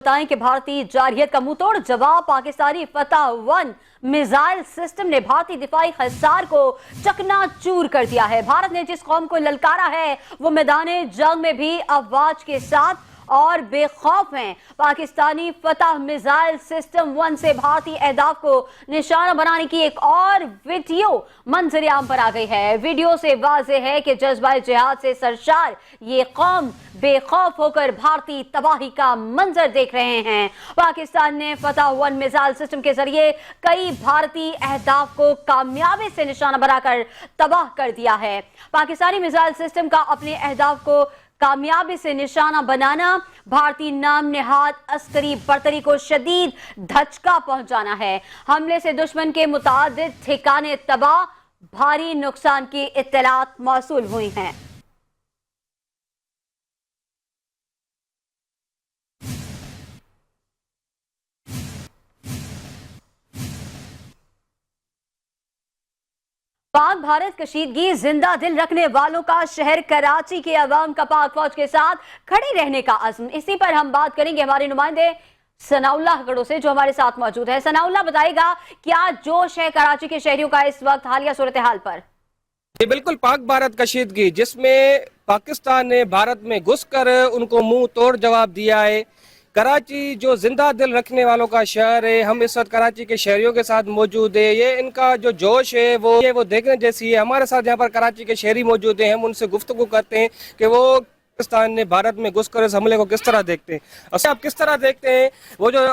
बताएं कि भारतीय जारहियत का मुंह तोड़ जवाब पाकिस्तानी फतह-1 मिसाइल सिस्टम ने भारतीय दिफाई खसार को चकनाचूर कर दिया है। भारत ने जिस कौम को ललकारा है वो मैदान जंग में भी अफवाज के साथ और बेखौफ हैं। पाकिस्तानी फतह मिसाइल सिस्टम 1 से भारतीय अहदाफ को निशाना बनाने की एक और वीडियो मंजर आम पर आ गई है। वीडियो से वाज़ेह है कि जज्बा जिहाद से सरशार ये कौम बेखौफ होकर भारतीय तबाही का मंजर देख रहे हैं। पाकिस्तान ने फतह 1 मिसाइल सिस्टम के जरिए कई भारतीय अहदाफ को कामयाबी से निशाना बनाकर तबाह कर दिया है। पाकिस्तानी मिसाइल सिस्टम का अपने अहदाफ को कामयाबी से निशाना बनाना भारतीय नाम नेहाद अस्करी बर्तरी को शदीद धचका पहुंचाना है। हमले से दुश्मन के मुतादिद ठिकाने तबाह, भारी नुकसान की इत्तलात मौसूल हुई हैं। पाक भारत कशीदगी जिंदा दिल रखने वालों का शहर कराची के अवाम का पाक फौज के साथ खड़े रहने का अज़्म। इसी पर हम बात करेंगे हमारे नुमाइंदे सनाउल्लाह हकड़ो से जो हमारे साथ मौजूद है। सनाउल्लाह बताएगा क्या जोश है कराची के शहरियों का इस वक्त हालिया सूरत हाल पर? ये बिल्कुल पाक भारत कशीदगी जिसमें पाकिस्तान ने भारत में घुसकर उनको मुंह तोड़ जवाब दिया है। कराची जो जिंदा दिल रखने वालों का शहर है, हम इस वक्त कराची के शहरियों के साथ मौजूद है। ये इनका जो जोश है वो देखने जैसी है। हमारे साथ यहाँ पर कराची के शहरी मौजूद हैं, हम उनसे गुफ्तगू करते हैं कि वो पाकिस्तान ने भारत में घुसकर इस हमले को किस तरह देखते हैं। अच्छा, आप किस तरह देखते हैं वो जो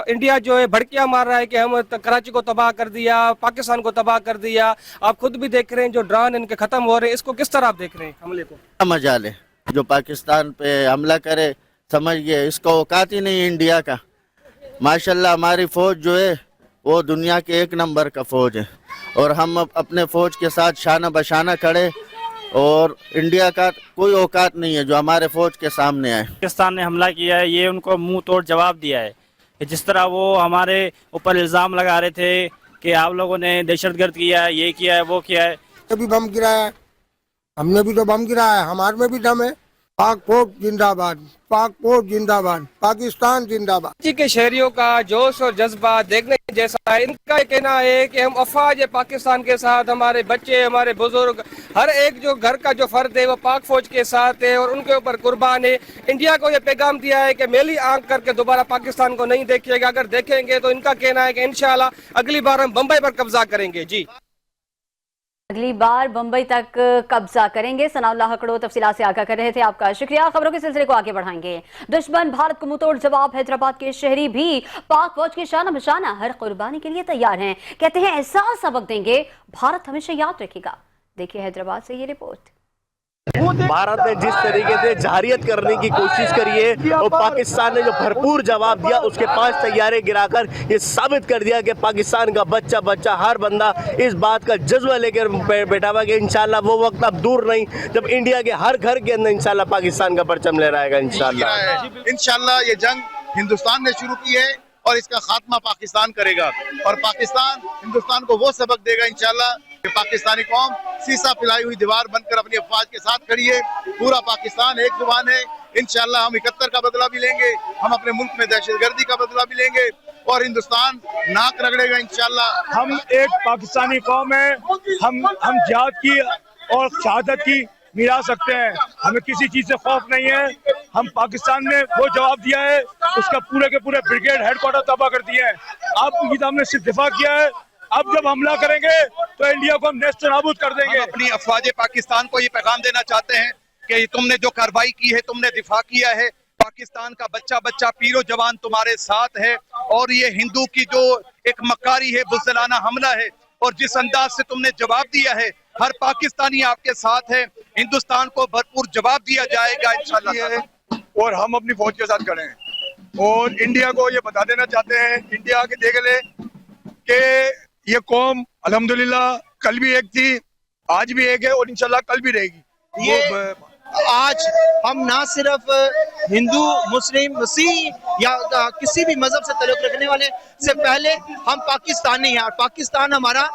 इंडिया जो है भड़कियां मार रहा है कि हम कराची को तबाह कर दिया, पाकिस्तान को तबाह कर दिया। आप खुद भी देख रहे हैं जो ड्रोन इनके खत्म हो रहे हैं, इसको किस तरह आप देख रहे हैं हमले को? मजाल है जो पाकिस्तान पे हमला करे, समझिए इसका औकात ही नहीं इंडिया का। माशाल्लाह हमारी फौज जो है वो दुनिया के एक नंबर का फौज है और हम अपने फौज के साथ शाना बशाना खड़े और इंडिया का कोई औकात नहीं है जो हमारे फौज के सामने आए। पाकिस्तान ने हमला किया है, ये उनको मुंह तोड़ जवाब दिया है। जिस तरह वो हमारे ऊपर इल्ज़ाम लगा रहे थे कि आप लोगों ने दहशतगर्द किया है, ये किया है, वो किया है। भी बम गिराया है, हमने भी तो बम गिराया है, हमारे में भी दम है। पाक फौज जिंदाबाद, पाक फौज जिंदाबाद, पाकिस्तान जिंदाबाद। जी के शहरियों का जोश और जज्बा देखने जैसा है। इनका कहना है कि हम अफवाज पाकिस्तान के साथ, हमारे बच्चे, हमारे बुजुर्ग, हर एक जो घर का जो फर्द है वो पाक फौज के साथ है और उनके ऊपर कुर्बान है। इंडिया को ये पैगाम दिया है कि मेली आंख करके दोबारा पाकिस्तान को नहीं देखिएगा, अगर देखेंगे तो इनका कहना है कि इंशाल्लाह अगली बार हम बम्बई पर कब्जा करेंगे। जी, अगली बार बंबई तक कब्जा करेंगे। सनाउल्लाह हकड़ो तफसीलात से आगाह कर रहे थे, आपका शुक्रिया। खबरों के सिलसिले को आगे बढ़ाएंगे। दुश्मन भारत को मुंहतोड़ जवाब, हैदराबाद के शहरी भी पाक फौज के शाना बशाना हर कुर्बानी के लिए तैयार हैं। कहते हैं ऐसा सबक देंगे भारत हमेशा याद रखेगा। देखिए हैदराबाद से ये रिपोर्ट। भारत ने जिस तरीके से जारियत करने की कोशिश करी है और पाकिस्तान ने जो भरपूर जवाब दिया, उसके 5 तैयारे गिराकर ये साबित कर दिया कि पाकिस्तान का बच्चा बच्चा हर बंदा इस बात का जज्बा लेकर बैठा हुआ कि इंशाल्लाह वो वक्त अब दूर नहीं जब इंडिया के हर घर के अंदर इंशाल्लाह पाकिस्तान का परचम लहराएगा। इंशाल्लाह ये जंग हिंदुस्तान ने शुरू की है और इसका खात्मा पाकिस्तान करेगा और पाकिस्तान हिंदुस्तान को वो सबक देगा इंशाल्लाह कि पाकिस्तानी कौम सीसा फैलाई हुई दीवार बनकर अपनी अफवाज के साथ खड़ी है। पूरा पाकिस्तान एक जुबान है। इंशाल्लाह हम 71 का बदला भी लेंगे, हम अपने मुल्क में दहशतगर्दी का बदला भी लेंगे और हिंदुस्तान नाक रगड़ेगा इंशाल्लाह। हम एक पाकिस्तानी कौम है, हम जिहाद की और शहादत की मिला सकते हैं, हमें किसी चीज से खौफ नहीं है। हम पाकिस्तान ने वो जवाब दिया है, उसका पूरे के पूरे ब्रिगेड हेडक्वार्टर तबाह कर दिए हैं। अब हमने सिर्फ दिफा किया है, अब जब हमला करेंगे तो इंडिया को हम नेस्त नाबूद कर देंगे। हम अपनी अफवाज पाकिस्तान को ये पैगाम देना चाहते हैं कि तुमने जो कार्रवाई की है, तुमने दिफा किया है, पाकिस्तान का बच्चा बच्चा पीरो जवान तुम्हारे साथ है और ये हिंदू की जो एक मक्कारी है, बुज़दिलाना हमला है और जिस अंदाज से तुमने जवाब दिया है, हर पाकिस्तानी आपके साथ है। हिंदुस्तान को भरपूर जवाब दिया जाएगा इंशाल्लाह और हम अपनी फौज के साथ खड़े हैं और इंडिया को ये बता देना चाहते हैं, इंडिया के देख ले कि ये कौम अल्हम्दुलिल्लाह कल भी एक थी, आज भी एक है और इंशाल्लाह कल भी रहेगी। آج ہم نہ صرف ہندو مسلم مسیح یا کسی بھی مذہب سے تعلق رکھنے والے سے پہلے ہم پاکستانی ہیں، اور پاکستان ہمارا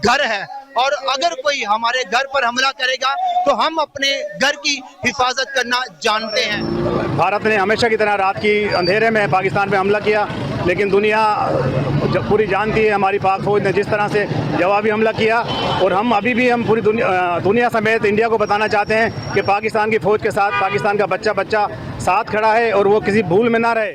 گھر ہے، اور اگر کوئی ہمارے گھر پر حملہ کرے گا تو ہم اپنے گھر کی حفاظت کرنا جانتے ہیں۔ بھارت نے ہمیشہ کی طرح رات کی اندھیرے میں پاکستان پہ حملہ کیا، لیکن دنیا پوری جانتی ہے ہماری پاک فوج نے جس طرح سے جوابی حملہ کیا، اور ہم ابھی بھی پوری دنیا سمیت انڈیا کو بتانا چاہتے ہیں کہ پاکستان کی فوج کے ساتھ پاکستان کا بچہ ساتھ کھڑا ہے اور وہ کسی بھول میں نہ رہے۔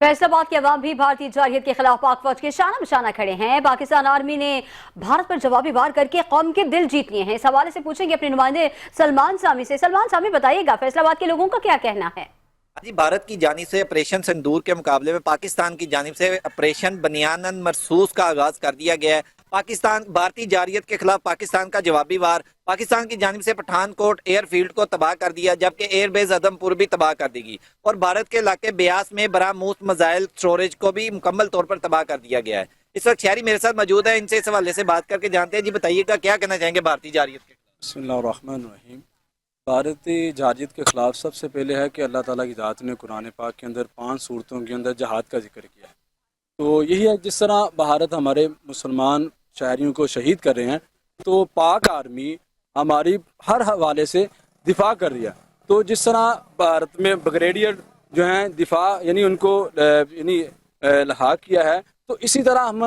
فیصل آباد کے عوام بھی بھارتی جارحیت کے خلاف پاک فوج کے شانہ بشانہ کھڑے ہیں۔ پاکستان آرمی نے بھارت پر جوابی وار کر کے قوم کے دل جیت لیے ہیں۔ اس حوالے سے پوچھیں گے اپنے نمائندے سلمان سامی سے۔ سلمان سامی، بتائیے گا فیصل آباد کے لوگوں کا کیا کہنا ہے؟ جی، بھارت کی جانب سے آپریشن سندور کے مقابلے میں پاکستان کی جانب سے آپریشن بنیانن مرصوص کا آغاز کر دیا گیا ہے۔ پاکستان بھارتی جارحیت کے خلاف پاکستان کا جوابی وار، پاکستان کی جانب سے پٹھان کوٹ ایئر فیلڈ کو تباہ کر دیا، جبکہ ایئر بیس ادم پور بھی تباہ کر دی گئی، اور بھارت کے علاقے بیاس میں براموس میزائل اسٹوریج کو بھی مکمل طور پر تباہ کر دیا گیا ہے۔ اس وقت شہری میرے ساتھ موجود ہے، ان سے اس حوالے سے بات کر کے جانتے ہیں۔ جی بتائیے گا کیا کہنا چاہیں گے بھارتی جارحیت کے؟ بسم اللہ الرحمن الرحیم۔ بھارتی جارحیت کے خلاف سب سے پہلے ہے کہ اللہ تعالیٰ کی ذات نے قرآن پاک کے اندر 5 صورتوں کے اندر جہاد کا ذکر کیا ہے۔ تو یہی ہے، جس طرح بھارت ہمارے مسلمان شہریوں کو شہید کر رہے ہیں، تو پاک آرمی ہماری ہر حوالے سے دفاع کر رہی ہے۔ تو جس طرح بھارت میں بریگیڈیئر جو ہیں دفاع یعنی ان کو لحاق کیا ہے، تو اسی طرح ہم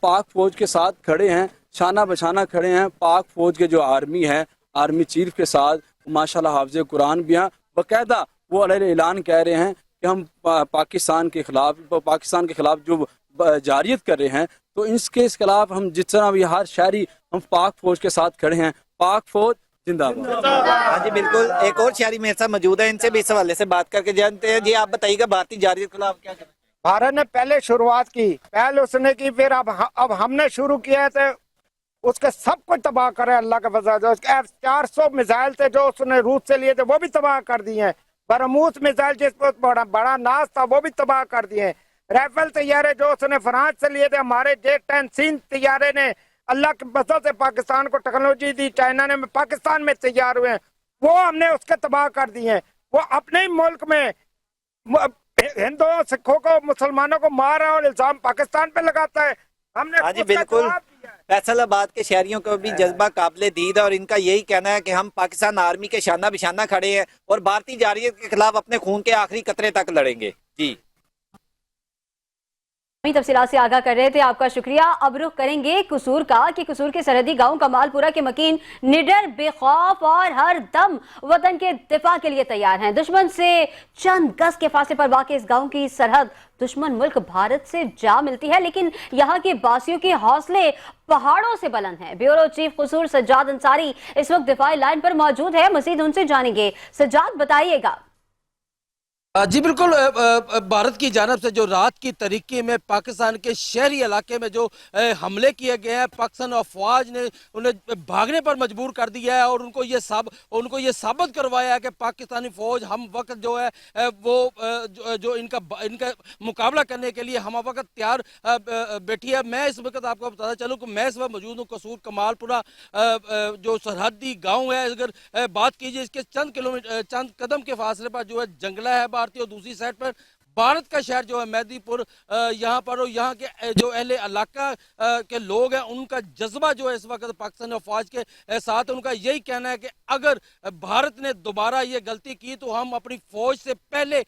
پاک فوج کے ساتھ کھڑے ہیں، شانہ بشانہ کھڑے ہیں۔ پاک فوج کے جو آرمی ہے، آرمی چیف کے ساتھ ماشاءاللہ حافظ قرآن بھی ہیں، باقاعدہ وہ علیہ اعلان کہہ رہے ہیں کہ ہم پاکستان کے خلاف جو جارحیت کر رہے ہیں، تو اس کے خلاف ہم جس طرح بھی ہر شہری ہم پاک فوج کے ساتھ کھڑے ہیں۔ پاک فوج زندہ باد۔ ہاں جی بالکل، ایک اور شہری میرے ساتھ موجود ہے، ان سے بھی اس حوالے سے بات کر کے جانتے ہیں۔ جی آپ بتائیے گا بھارتی جارحیت کے خلاف کیا کریں؟ بھارت نے پہلے شروعات کی، پہلے اس نے کی، پھر اب ہم نے شروع کیا تھے، اس کے سب کچھ تباہ کرے اللہ کا فضل ہے۔ اس کے F-400 میزائل تھے جو اس نے روس سے لیے تھے، وہ بھی تباہ کر دیے ہیں۔ برموس میزائل جس پر بڑا ناز تھا وہ بھی تباہ کر دیے ہیں۔ رائفل طیارے جو اس نے فرانس سے لیے تھے، ہمارے J-10 سین طیارے نے اللہ کے فضل سے پاکستان کو ٹیکنالوجی دی، چائنا نے پاکستان میں تیار ہوئے ہیں، وہ ہم نے اس کے تباہ کر دیے ہیں۔ وہ اپنے ہی ملک میں ہندوؤں سکھوں کو مسلمانوں کو مار رہا ہے اور الزام پاکستان پہ لگاتا ہے۔ ہم نے ہاں جی بالکل، فیصل آباد کے شہریوں کو بھی جذبہ قابل دید ہے، اور ان کا یہی کہنا ہے کہ ہم پاکستان آرمی کے شانہ بشانہ کھڑے ہیں اور بھارتی جارحیت کے خلاف اپنے خون کے آخری قطرے تک لڑیں گے۔ جی تفصیلات سے آگاہ کر رہے تھے، آپ کا شکریہ۔ اب رخ کریں گے قصور کا کہ قصور کے سرحدی گاؤں کمال پورہ کے مکین نڈر، بے خوف اور ہر دم وطن کے دفاع کے لیے تیار ہیں۔ دشمن سے چند گز کے فاصلے پر واقع اس گاؤں کی سرحد دشمن ملک بھارت سے جا ملتی ہے، لیکن یہاں کے باسیوں کے حوصلے پہاڑوں سے بلند ہیں۔ بیورو چیف قصور سجاد انصاری اس وقت دفاعی لائن پر موجود ہے، مزید ان سے جانیں گے۔ سجاد بتائیے گا۔ جی بالکل، بھارت کی جانب سے جو رات کی تاریکی میں پاکستان کے شہری علاقے میں جو حملے کیے گئے ہیں، پاکستان افواج نے انہیں بھاگنے پر مجبور کر دیا ہے، اور ان کو یہ ثابت کروایا ہے کہ پاکستانی فوج ہم وقت جو ہے وہ جو ان کا مقابلہ کرنے کے لیے ہم وقت تیار بیٹھی ہے۔ میں اس وقت آپ کو بتاتا چلوں کہ میں اس وقت موجود ہوں قصور کمال پورہ جو سرحدی گاؤں ہے۔ اگر بات کیجیے اس کے چند قدم کے فاصلے پر جو ہے جنگلہ ہے اور دوسری سائڈ پر بھارت کا شہر جو ہے مہدی پور، یہاں پر یہاں کے جو اہل علاقہ کے لوگ ہیں ان کا جذبہ جو ہے اس وقت پاکستانی افواج کے ساتھ، ان کا یہی کہنا ہے کہ اگر بھارت نے دوبارہ یہ غلطی کی تو ہم اپنی فوج سے پہلے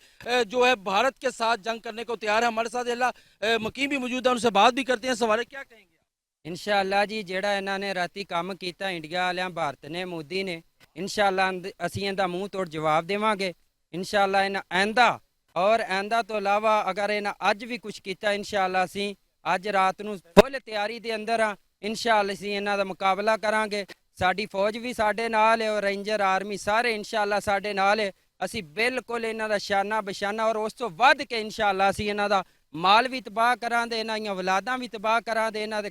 جو ہے بھارت کے ساتھ جنگ کرنے کو تیار ہیں۔ ہمارے ساتھ اہل مقیم بھی موجود ہیں، ان سے بات بھی کرتے ہیں۔ سوارے کیا کہیں گے؟ انشاءاللہ جی جیڑا انہوں نے راتی کام کیتا انڈیا والے بھارت نے مودی نے، انشاءاللہ اسی ان دا منہ توڑ جواب دیواں گے انشاءاللہ۔ آئندہ اور آئندہ تو علاوہ اگر انہیں اج بھی کچھ کیتا انشاءاللہ اسی اج رات نو فل تیاری دے اندر ہاں، انشاءاللہ اسی انہاں دا مقابلہ کران گے۔ ساڈی فوج بھی ساڈے نال ہے اور رینجر آرمی سارے انشاءاللہ ساڈے نال ہے۔ اسی بالکل انہاں دا شانہ بشانہ اور اس تو ود کے انشاءاللہ اسی انہاں دا مال بھی تباہ کران دے، انہاں دیاں اولاداں بھی تباہ کران دے، انہاں دے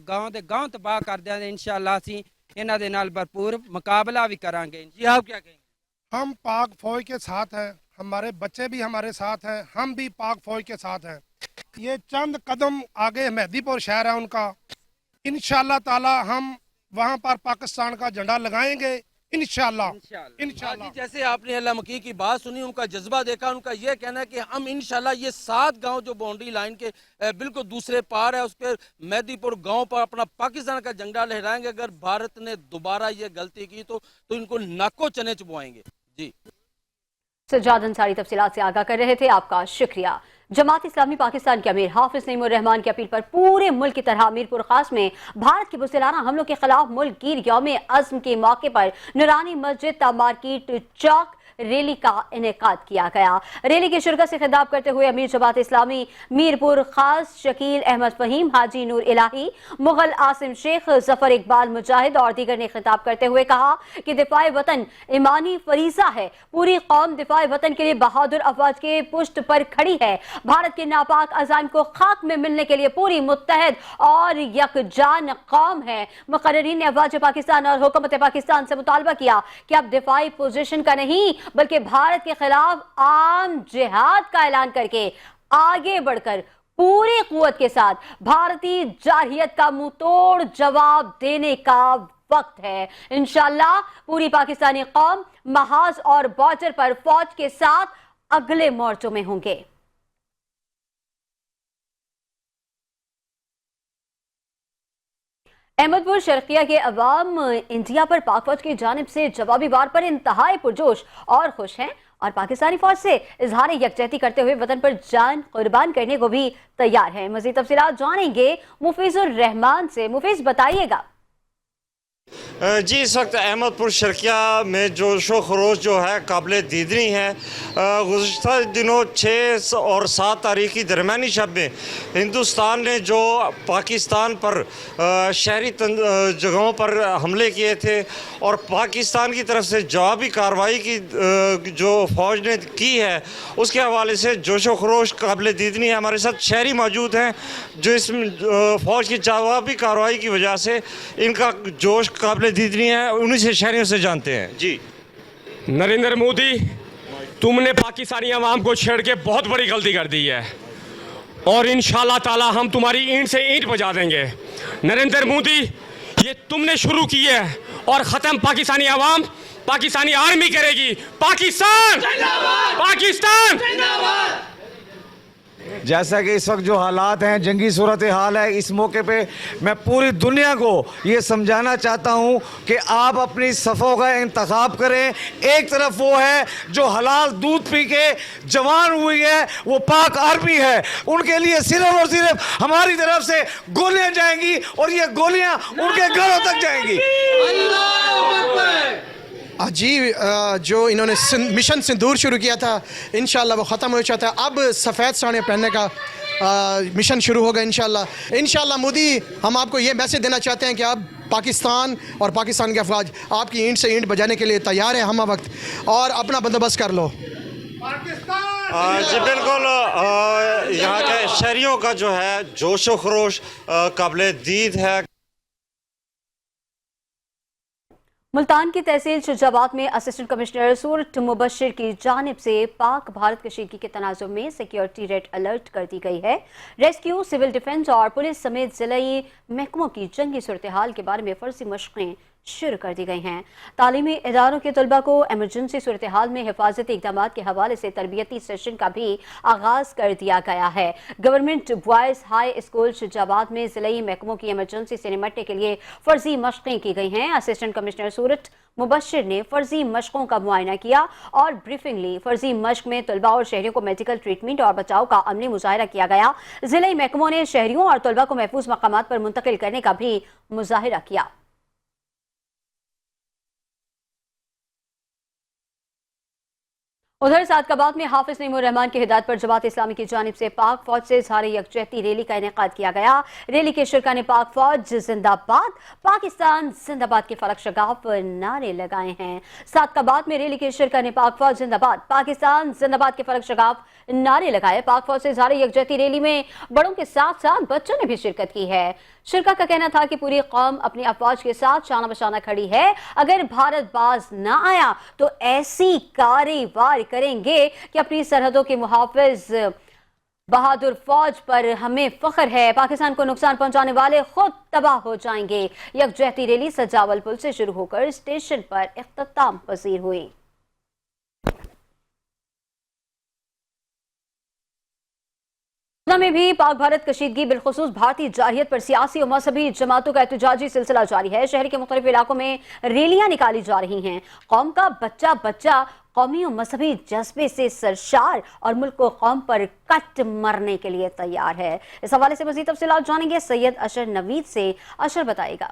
گاؤں تباہ کر دیاں دے انشاءاللہ اسی انہاں دے نال بھرپور مقابلہ بھی کران گے۔ جی آپ کیا کہیں گے؟ ہم پاک فوج کے ساتھ ہیں، ہمارے بچے بھی ہمارے ساتھ ہیں، ہم بھی پاک فوج کے ساتھ ہیں۔ یہ چند قدم آگے مہدی پور شہر ہے ان کا، انشاءاللہ تعالی ہم वहाँ पर पाकिस्तान का झंडा लगाएंगे इंशाल्लाह। जी, जैसे आपने अल्लाह मकी की बात सुनी, उनका जज्बा देखा, उनका ये कहना है कि हम इंशाल्लाह ये 7 गांव जो बाउंड्री लाइन के बिल्कुल दूसरे पार है, उस पर मेहदीपुर गांव पर अपना पाकिस्तान का झंडा लहराएंगे। अगर भारत ने दोबारा ये गलती की तो इनको नाको चने चुभवाएंगे। जी, सज्जाद अंसारी तफसीलात से आगाह कर रहे थे, आपका शुक्रिया। जमात इस्लामी पाकिस्तान के अमीर हाफिज नईम उर रहमान की अपील पर पूरे मुल्क की तरह मीरपुर खास में भारत के बुज़दिलाना हमलों के खिलाफ मुल्क गिर यौम अज़्म के मौके पर नूरानी मस्जिद मार्केट चौक रैली का इनेकाद किया गया। रैली की शिरकत से खिताब करते हुए अमीर जमात इस्लामी मीरपुर खास शकील अहमद फहीम, हाजी नूर इलाही, मुगल आसिम शेख, जफर इकबाल मुजाहिद और दीगर ने खिताब करते हुए कहा कि दिफाए वतन ईमानी फरीजा है। पूरी कौम दिफाए वतन के लिए बहादुर अफवाज के पुष्ट पर खड़ी है। भारत के नापाक अज़ाइम को खाक में मिलने के लिए पूरी मुत्तहद और यकजान कौम है। मुकर्रिरीन ने अफवाज पाकिस्तान और हुकूमत पाकिस्तान से मुतालबा किया कि अब दिफाई पोजीशन का नहीं बल्कि भारत के खिलाफ आम जिहाद का ऐलान करके आगे बढ़कर पूरी कुव्वत के साथ भारतीय जारहियत का मुंह तोड़ जवाब देने का वक्त है। इंशाअल्लाह पूरी पाकिस्तानी कौम महाज और बॉर्डर पर फौज के साथ अगले मोर्चों में होंगे। अहमदपुर शर्किया के अवाम इंडिया पर पाक फौज की जानिब से जवाबी वार पर इंतहाई पुरजोश और खुश हैं और पाकिस्तानी फौज से इजहार यकजहती करते हुए वतन पर जान कुर्बान करने को भी तैयार हैं। मजीद तफसीलात जानेंगे मुफीजुर रहमान से। मुफीज, बताइएगा। जी, इस वक्त अहमदपुर शर्किया में जोशो खरोश जो है काबिल दीदनी है। गुज़श्ता दिनों 6 और 7 तारीख की दरमियानी शब में हिंदुस्तान ने जो पाकिस्तान पर शहरी जगहों पर हमले किए थे और पाकिस्तान की तरफ से जवाबी कार्रवाई की जो फ़ौज ने की है, उसके हवाले से जोशो खरोश काबिल दीदनी है। हमारे साथ शहरी मौजूद हैं जो इस फ़ौज की जवाबी कार्रवाई की वजह से इनका जोश काबिल दीदनी है, उन्हीं से शहरियों से जानते हैं। जी, नरेंद्र मोदी, तुमने पाकिस्तानी अवाम को छेड़ के बहुत बड़ी गलती कर दी है और इंशाअल्लाह ताला हम तुम्हारी ईंट से ईंट बजा देंगे। नरेंद्र मोदी, ये तुमने शुरू की है और ख़त्म पाकिस्तानी अवाम, पाकिस्तानी आर्मी करेगी। पाकिस्तान पाकिस्तान। जैसा कि इस वक्त जो हालात हैं, जंगी सूरत हाल है, इस मौके पे मैं पूरी दुनिया को ये समझाना चाहता हूँ कि आप अपनी सफ़ों का इंतखाब करें। एक तरफ वो है जो हलाल दूध पी के जवान हुई है, वो पाक आर्मी है, उनके लिए सिर्फ और सिर्फ हमारी तरफ से गोलियां जाएंगी और ये गोलियां उनके घरों तक जाएंगी। जी, जो इन्होंने मिशन सिंदूर शुरू किया था, इंशाल्लाह वो ख़त्म हो जाता है। अब सफ़ेद साड़ियाँ पहनने का मिशन शुरू होगा इंशाल्लाह। मोदी, हम आपको ये मैसेज देना चाहते हैं कि अब पाकिस्तान और पाकिस्तान के अफवाज आपकी ईंट से ईंट बजाने के लिए तैयार है हम वक्त, और अपना बंदोबस्त कर लो। जी बिल्कुल, यहाँ के शहरियों का जो है जोश व खरोश काबिल दीद है। मुल्तान की तहसील शुजाबाद में असिस्टेंट कमिश्नर सूरत मुबशिर की जानिब से पाक भारत कशीदगी के तनाजुर में सिक्योरिटी रेड अलर्ट कर दी गई है। रेस्क्यू, सिविल डिफेंस और पुलिस समेत जिलाई महकमों की जंगी सूरत हाल के बारे में फर्जी मशक़ें शुरू कर दी गई हैं। तालीमी इदारों के तलबा को एमरजेंसी सूरत हाल में हिफाजती इक़दामात के हवाले से तरबियती सेशन का भी आगाज़ कर दिया गया है। Government boys high school Shujabad में ज़िलाई महकमों की एमरजेंसी से निपटने के लिए फ़र्जी मशक़ें की गई हैं। असिस्टेंट कमिश्नर सूरत मुबशिर ने फ़र्जी मशक़ों का मुआयना किया और ब्रीफिंग ली। फ़र्जी मशक़ में तलबा और शहरियों को मेडिकल ट्रीटमेंट और बचाव का अमली मुजाहरा किया गया। ज़िलाई महकमों ने शहरियों और तलबा को महफूज मकामात पर मुंतकिल करने का भी मुजाहरा किया। उधर सादकाबाद में हाफिज नईम उर रहमान की हिदायत पर जमात इस्लामी की जानिब से पाक फौज से इज़हार यकजहती रैली का इनेकाद किया गया। रैली के शिरका ने पाक फौज जिंदाबाद, पाकिस्तान जिंदाबाद के फलक शगाफ नारे लगाए हैं। सादकाबाद में रैली के शिरका ने पाक फौज जिंदाबाद, पाकिस्तान जिंदाबाद के फलक शगाफ नारे लगाए। पाक फौज से इज़हार यकजहती रैली में बड़ों के साथ साथ बच्चों ने भी शिरकत की है। शिरका का कहना था कि पूरी कौम अपनी अफवाज के साथ शाना बशाना खड़ी है। अगर भारत बाज ना आया तो ऐसी कार्रवाई करेंगे कि अपनी सरहदों के मुहाफिज बहादुर फौज पर हमें फख्र है, पाकिस्तान को नुकसान पहुंचाने वाले खुद तबाह हो जाएंगे। यकजहती रैली सजावल पुल से शुरू होकर स्टेशन पर इख्तिताम पजीर हुई। में भी पाक भारत कशीदगी बिलखुसूस भारतीय जारहियत पर सियासी और मजहबी जमातों का एहतजाजी सिलसिला जारी है। शहर के मुख्तलिफ इलाकों में रैलियां निकाली जा रही हैं। कौम का बच्चा बच्चा कौमी और मजहबी जज्बे से सरशार और मुल्क को कौम पर कट मरने के लिए तैयार है। इस हवाले से मज़ीद तफसीलात जानेंगे सैयद अशर नवीद से। अशर बताएगा।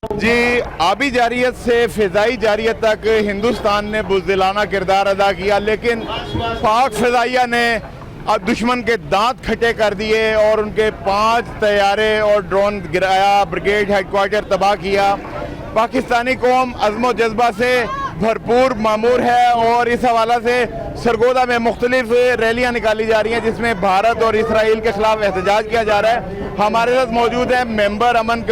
जी, आबी जारियत से फ़िज़ाई जारियत तक हिंदुस्तान ने बुज़दिलाना किरदार अदा किया, लेकिन पाक फ़िज़ाइया ने अब दुश्मन के दांत खट्टे कर दिए और उनके 5 तैयारे और ड्रोन गिराया, ब्रिगेड हेडक्वार्टर तबाह किया। पाकिस्तानी कौम अज़्म जज्बा से भरपूर मामूर है और इस हवाला से सरगोदा में मुख्तलिफ रैलियां निकाली जा रही हैं, जिसमें भारत और इसराइल के खिलाफ एहतजाज किया जा रहा है। हमारे साथ मौजूद है मेंबर अमन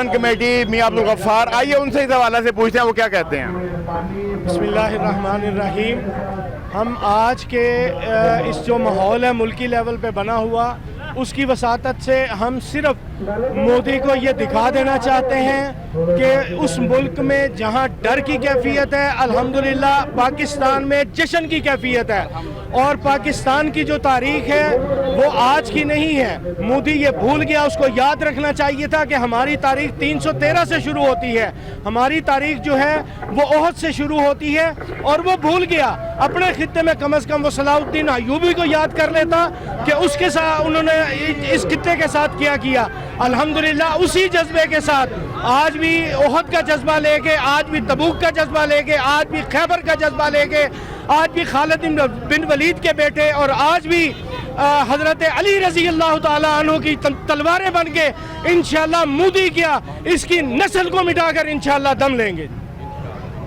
कमेटी मियां अब्दुल गफ्फार। आइए उनसे इस हवाले से पूछते हैं वो क्या कहते हैं। बिस्मिल्लाहिर्रहमानिर्रहीम। हम आज के इस जो माहौल है मुल्की लेवल पे बना हुआ, उसकी वसातत से हम सिर्फ मोदी को ये दिखा देना चाहते हैं कि उस मुल्क में जहाँ डर की कैफियत है, अल्हम्दुलिल्लाह पाकिस्तान में जश्न की कैफियत है। और पाकिस्तान की जो तारीख है वो आज की नहीं है। मोदी ये भूल गया, उसको याद रखना चाहिए था कि हमारी तारीख 313 से शुरू होती है। हमारी तारीख जो है वो ओहद से शुरू होती है और वो भूल गया। अपने खित्ते में कम से कम वो सलाहुद्दीन अय्यूबी को याद कर लेता कि उसके साथ उन्होंने इस खित्ते के साथ क्या किया। अल्हम्दुलिल्लाह उसी जज्बे के साथ आज भी ओहद का जज्बा लेके, आज भी तबूक का जज्बा लेके, आज भी खैबर का जज्बा लेके, आज भी खालिद बिन वलीद के बेटे और आज भी हजरत अली रजी अल्लाह ताला अन्हु की तलवारें बन के इंशाल्लाह मोदी क्या इसकी नस्ल को मिटाकर इंशाल्लाह दम लेंगे।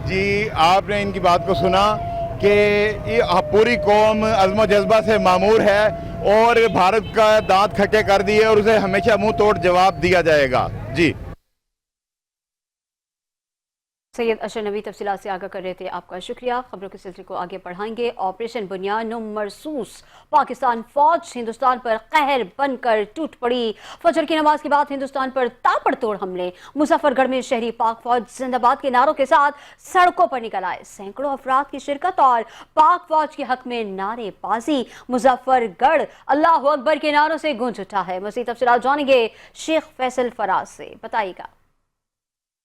जी, आपने इनकी बात को सुना कि पूरी कौम अज़्म जज्बा से मामूर है और भारत का दांत खट्टे कर दिए और उसे हमेशा मुंह तोड़ जवाब दिया जाएगा। जी, सैयद अशर नवी तफसीलात से आगाह कर रहे थे, आपका शुक्रिया। खबरों के सिलसिले को आगे बढ़ाएंगे। ऑपरेशन बुनियान मरसूस, पाकिस्तान फौज हिंदुस्तान पर कहर बनकर टूट पड़ी। फजर की नमाज के बाद हिंदुस्तान पर ताबड़तोड़ हमले। मुजफ्फरगढ़ में शहरी पाक फौज जिंदाबाद के नारों के साथ सड़कों पर निकल आए। सैकड़ों अफराद की शिरकत और पाक फौज के हक में नारेबाजी। मुजफ्फरगढ़ अल्लाह अकबर के नारों से गूंज उठा है। मज़ीद तफसीलात जानेंगे शेख फैसल फराज से। बताइएगा।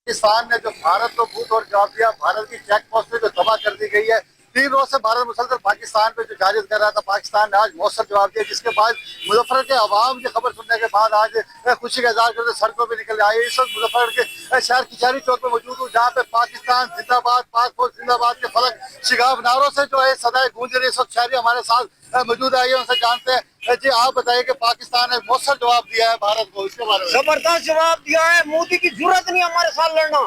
पाकिस्तान ने जो भारत को मुंह तोड़ जवाब दिया, भारत की चेक पोस्ट जो तबाह कर दी गई है। 3 रोज से भारत मुसलसल पाकिस्तान पे जो जारियत कर रहा था, पाकिस्तान ने आज मौसर जवाब दिया, जिसके बाद मुजफ्फर के अवाम की खबर सुनने के बाद आज खुशी का इजहार करते सड़कों पे निकल आए। इस वक्त मुजफ्फर के शहर किचारी चौक पे मौजूद हूँ, जहाँ पे पाकिस्तान जिंदाबाद, पाक फौज जिंदाबाद के फलक शिगाफ नारों से जो है सदाएं गूंज रही है। इस वक्त शहरी हमारे साथ मौजूद आइए, उनसे जानते हैं। जी, आप बताइए कि पाकिस्तान ने मौसर जवाब दिया है भारत को, इसके बारे में। जबरदस्त जवाब दिया है। मोदी की जरूरत नहीं हमारे साथ लड़ना।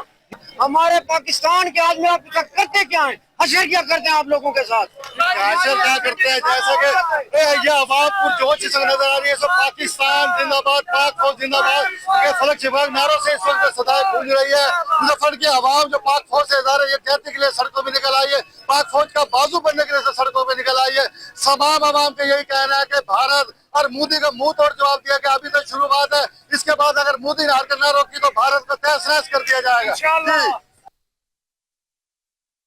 हमारे पाकिस्तान के आदमी आप करते क्या हैं, हशर क्या करते हैं आप लोगों के साथ, हशर क्या करते हैं, जैसे कि ये आवाम पुरजोश इस वक्त नजर आ रही है। सब पाकिस्तान जिंदाबाद, पाक फौज जिंदाबाद के फलक शिगाफ नारों से इस वक्त सदाएं गूंज रही है। मुजफ्फर की आवाम जो पाक फौज से इज़हार यकजहती के लिए सड़कों में निकल आई है, पाक फौज का बाजू बनने के लिए सड़कों में निकल आई है। तमाम आवाम का यही कहना है कि भारत और मोदी का मुंह तोड़ जवाब दिया कि अभी तो शुरुआत है, इसके बाद अगर मोदी ने हरकत न रोकी तो भारत को तहस नहस कर दिया जाएगा।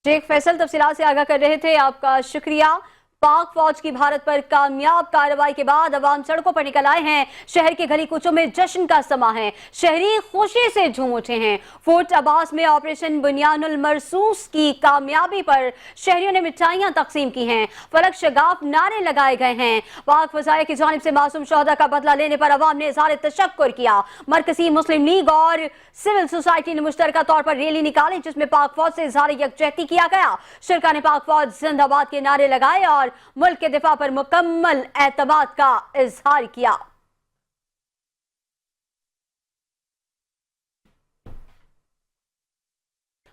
शेख फैसल तफसीलात से आगाह कर रहे थे, आपका शुक्रिया। पाक फौज की भारत पर कामयाब कार्रवाई के बाद अवाम सड़कों पर निकल आए हैं। शहर के गली कूचों में जश्न का समा है। शहरी खुशी से झूम उठे हैं। फोर्ट अब्बास में ऑपरेशन बुनियानुल मरसूस की कामयाबी पर शहरियों ने मिठाइयां तकसीम की हैं। फलक शगाफ नारे लगाए गए हैं। पाक फजाया की जानिब से मासूम शोहदा का बदला लेने पर अवाम ने इज़हार तशक्कुर किया। मरकजी मुस्लिम लीग और सिविल सोसाइटी ने मुश्तरका तौर पर रैली निकाली, जिसमें पाक फौज से इज़हार यकजहती किया गया। शिरका ने पाक फौज जिंदाबाद के नारे लगाए और मुल्क के दिफा पर मुकम्मल एतमाद का इजहार किया।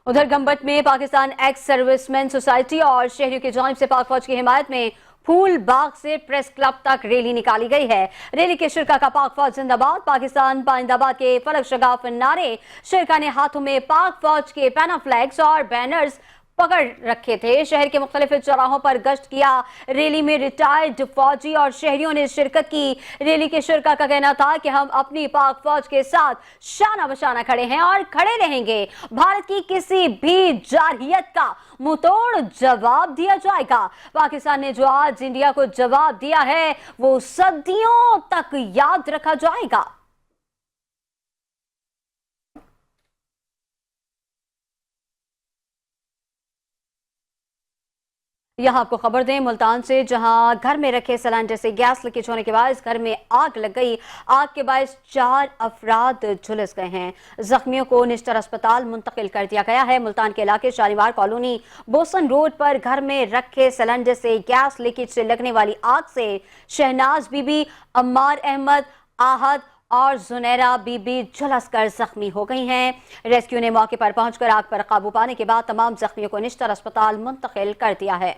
उधर गंबट में पाकिस्तान एक्स सर्विसमैन सोसाइटी और शहरियों की जानिब से पाक फौज की हिमायत में फूल बाग से प्रेस क्लब तक रैली निकाली गई है। रैली के शिरका का पाक फौज जिंदाबाद, पाकिस्तान पाइंदाबाद के फलक शगाफ नारे। शिरका ने हाथों में पाक फौज के पैनाफ्लैग्स और बैनर्स पकड़ रखे थे। शहर के मुख्तलिफ चौराहों पर गश्त किया। रैली में रिटायर्ड फौजी और शहरियों ने शिरकत की। रैली के शुरका का कहना था कि हम अपनी पाक फौज के साथ शाना बशाना खड़े हैं और खड़े रहेंगे। भारत की किसी भी जारहियत का मुंहतोड़ जवाब दिया जाएगा। पाकिस्तान ने जो आज इंडिया को जवाब दिया है वो सदियों तक याद रखा जाएगा। यहाँ आपको खबर दें मुल्तान से, जहां घर में रखे सिलेंडर से गैस लीकेज होने के बाद इस घर में आग लग गई। आग के बायस 4 अफराद झुलस गए हैं। जख्मियों को निश्तर अस्पताल मुंतकिल कर दिया गया है। मुल्तान के इलाके शालीमार कॉलोनी बोसन रोड पर घर में रखे सिलेंडर से गैस लीकेज से लगने वाली आग से शहनाज बीबी, अम्मार अहमद, आहद और जुनैरा बीबी झुलस कर जख्मी हो गई हैं। रेस्क्यू ने मौके पर पहुंचकर आग पर काबू पाने के बाद तमाम जख्मियों को निश्तर अस्पताल मुंतकिल कर दिया है।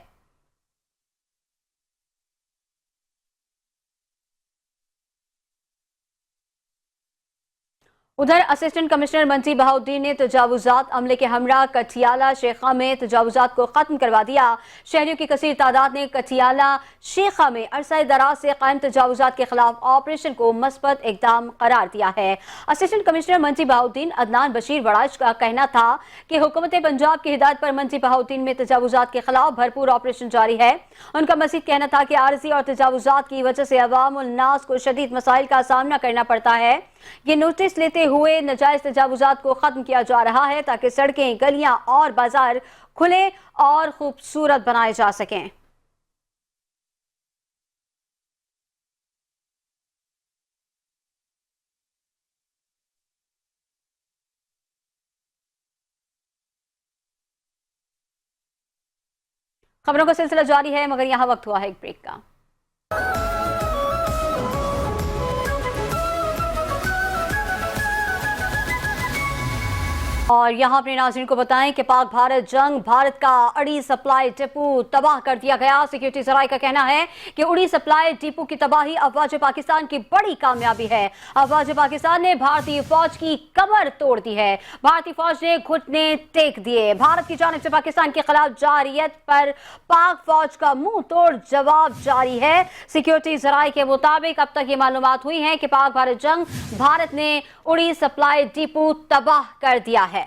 उधर असिस्टेंट कमिश्नर मंत्री बहाउद्दीन ने तजावुजात अमले के हमरा कठियाला शेखा में तजावुजात को खत्म करवा दिया। शहरियों की कसीर तादाद ने कठियाला शेखा में अरसा दराज से कायम तजावुजात के खिलाफ ऑपरेशन को मस्बत इकदाम करार दिया है। असिस्टेंट कमिश्नर मंत्री बहाउद्दीन अदनान बशीर वड़ाइच का कहना था कि हुकूमत पंजाब की हिदायत पर मंत्री बहाउद्दीन में तजावुजात के खिलाफ भरपूर ऑपरेशन जारी है। उनका मजीद कहना था कि आरजी और तजावुजात की वजह से अवामुल नास को शदीद मसाइल का सामना करना पड़ता है। ये नोटिस लेते हुए नजायज तजावुजात को खत्म किया जा रहा है ताकि सड़कें, गलियां और बाजार खुले और खूबसूरत बनाए जा सकें। खबरों का सिलसिला जारी है, मगर यहां वक्त हुआ है एक ब्रेक का। और यहाँ अपने नाज़रीन को बताएं कि पाक भारत जंग, भारत का अड़ी सप्लाई डिपो तबाह कर दिया गया। सिक्योरिटी जराये का कहना है कि उड़ी सप्लाई डिपो की तबाही अफवाज पाकिस्तान की बड़ी कामयाबी है। अफवाज पाकिस्तान ने भारतीय फौज की कमर तोड़ दी है। भारतीय फौज ने घुटने टेक दिए। भारत की जानिब से पाकिस्तान के खिलाफ जारियत पर पाक फौज का मुंह तोड़ जवाब जारी है। सिक्योरिटी जराये के मुताबिक अब तक ये मालूमात हुई है कि पाक भारत जंग, भारत ने उड़ी सप्लाई डिपो तबाह कर दिया है।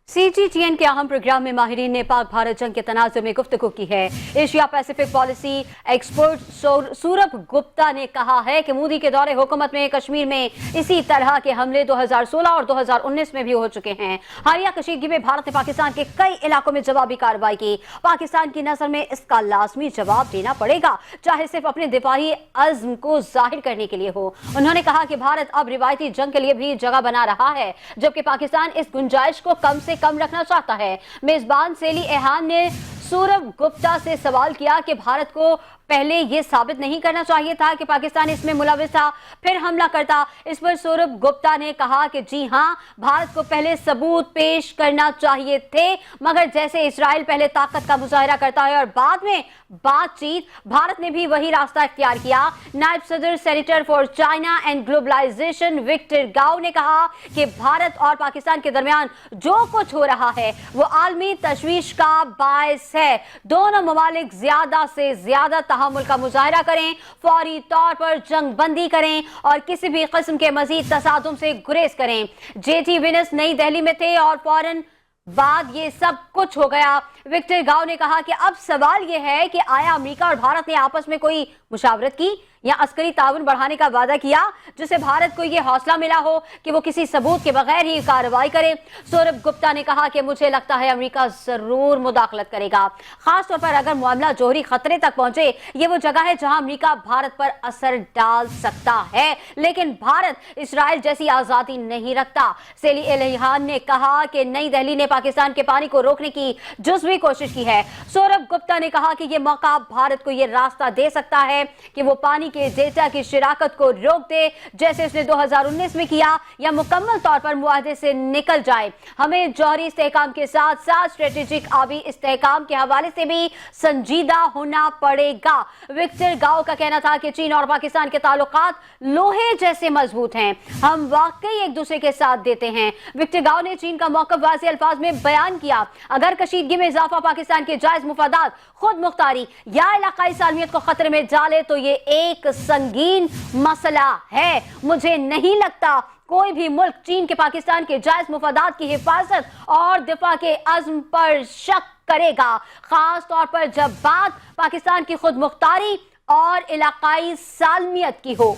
CGTN के अहम प्रोग्राम में माहिरीन ने पाक भारत जंग के तनाजुर में गुफ्तगू की है। Asia Pacific policy expert Saurabh Gupta ने कहा है कि मोदी के दौरे हुकूमत में कश्मीर में इसी तरह के हमले 2016 और 2019 में भी हो चुके हैं। हालिया कशीदगी में भारत ने पाकिस्तान के कई इलाकों में जवाबी कार्रवाई की। पाकिस्तान की नजर में इसका लाजमी जवाब देना पड़ेगा, चाहे सिर्फ अपने दिफाही अज़्म को जाहिर करने के लिए हो। उन्होंने कहा कि भारत अब रिवायती जंग के लिए भी जगह बना रहा है, जबकि पाकिस्तान इस गुंजाइश को कम से कम रखना चाहता है। मेजबान सेली एहान ने सूरभ गुप्ता से सवाल किया कि भारत को पहले यह साबित नहीं करना चाहिए था कि पाकिस्तान इसमें मुलविस था, फिर हमला करता। इस पर सूरभ गुप्ता ने कहा कि जी हां, भारत को पहले सबूत पेश करना चाहिए थे, मगर जैसे इजराइल पहले ताकत का मुजाहिरा करता है और बाद में बातचीत, भारत ने भी वही रास्ता इख्तियार किया। नायब सदर senator for China and globalisation Victor Gao ने कहा कि भारत और पाकिस्तान के दरमियान जो कुछ हो रहा है वो आलमी तशवीश का बायस है। दोनों ममालिक ज्यादा से ज्यादा तहम्मुल का मुजाहिरा करें, फौरी तौर पर जंग बंदी करें और किसी भी किस्म के मजीद तसादुम से गुरेज करें। जेटी विनस नई दिल्ली में थे और फौरन बाद ये सब कुछ हो गया। विक्टर गाओ ने कहा कि अब सवाल यह है कि आया अमेरिका और भारत ने आपस में कोई मुशावरत की या अस्करी ताउन बढ़ाने का वादा किया जिससे भारत को यह हौसला मिला हो कि वो किसी सबूत के बगैर ही कार्रवाई करे। सौरभ गुप्ता ने कहा कि मुझे लगता है अमेरिका जरूर मुदाखलत करेगा, खासतौर पर अगर मामला जोहरी खतरे तक पहुंचे। ये वो जगह है जहां अमेरिका भारत पर असर डाल सकता है, लेकिन भारत इसराइल जैसी आजादी नहीं रखता। सेली एलहान ने कहा कि नई दिल्ली ने पाकिस्तान के पानी को रोकने की जुज़वी कोशिश की है। सौरभ गुप्ता ने कहा कि ये मौका भारत को ये रास्ता दे सकता है कि वो पानी के डेटा की शराकत को रोक दे, जैसे उसने 2019 में किया, या मुकम्मल तौर पर मुआहदे से निकल जाए। हमें जौहरी इस्तेहकाम के साथ साथ स्ट्रेटेजिक आबी इस्तेहकाम के हवाले से भी संजीदा होना पड़ेगा। विक्टर गाओ का कहना था कि चीन और पाकिस्तान के ताल्लुकात लोहे जैसे मजबूत हैं, हम वाकई एक दूसरे के साथ देते हैं। विक्टर गाओ ने चीन का मौक़िफ़ वाज़ेह अल्फाज में बयान किया। अगर कशीदगी में इजाफा पाकिस्तान के जायज मुफादात, खुद मुख्तारी या इलाकाई सालमियत को खतरे में डाले तो ये एक संगीन मसला है। मुझे नहीं लगता कोई भी मुल्क चीन के पाकिस्तान के जायज मुफादात की हिफाजत और दिफा के अज़्म पर शक करेगा, खास तौर पर जब बात पाकिस्तान की खुद मुख्तारी और इलाकाई सालमियत की हो।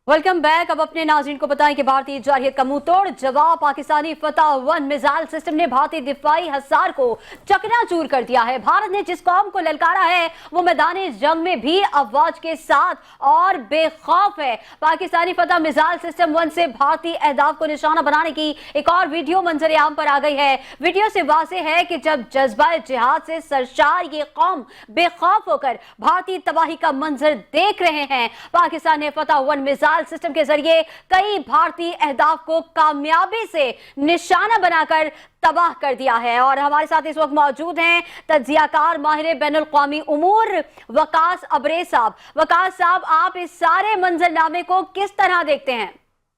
Welcome back. अब अपने नाज़रीन को बताएं कि भारतीय जारहियत का मुंह तोड़ जवाब पाकिस्तानी फतह-1 मिसाइल सिस्टम ने भारतीय दिफाई हसार को चकनाचूर कर दिया है। भारत ने जिस कौम को ललकारा है वो मैदान जंग में भी अफवाज के साथ और बेखौफ है। पाकिस्तानी फतह मिसाइल सिस्टम 1 से भारतीय अहदाफ को निशाना बनाने की एक और वीडियो मंजर आम पर आ गई है। वीडियो से वाज़ेह है कि जब जज्बा जिहाद से सरशार ये कौम बेखौफ होकर भारतीय तबाही का मंजर देख रहे हैं। पाकिस्तान ने फतह-1 मिसाइल सिस्टम के जरिए कई भारतीय अहदाफ को कामयाबी से निशाना बनाकर तबाह कर दिया है। और हमारे साथ इस वक्त मौजूद हैं तज्जियाकार माहिर बैनुल क़ौमी उमूर वकास अबरेज़ साहब। वकास साहब, आप इस सारे मंजरनामे को किस तरह देखते हैं?